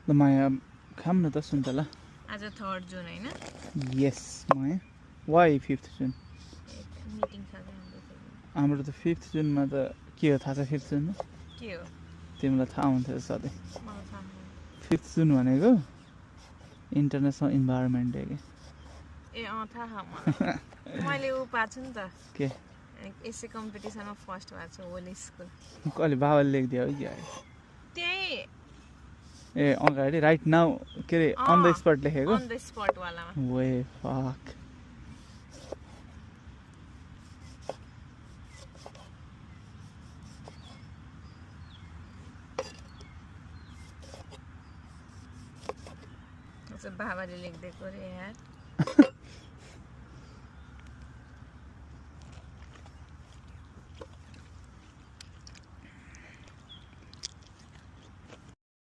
ल माया खाम न त सुन्तला आज 3 जुन हैन यस माया वाइ 5th जुन मिटिङ छ के हाम्रो त 5th जुनमा त के हो थाहा छ 5th जुनमा के हो तिमीलाई थाहा हुन्थ्यो सधैँ मलाई थाहा छैन 5th जुन भनेको इन्टरनेसनल इन्भाइरोमेन्ट डे के ए थाहा मलाई मैले उ पाछु नि त के एसए कम्पिटिसनमा फर्स्ट भएको छु होल स्कुल कहिले बाबाले लेखिदियो हो कि त्यही ए अगाडि राइट नाउ के अरे अन द स्पट लेखेको अन द स्पट वालामा वे फक बाबाले लेखिदिएको रे यार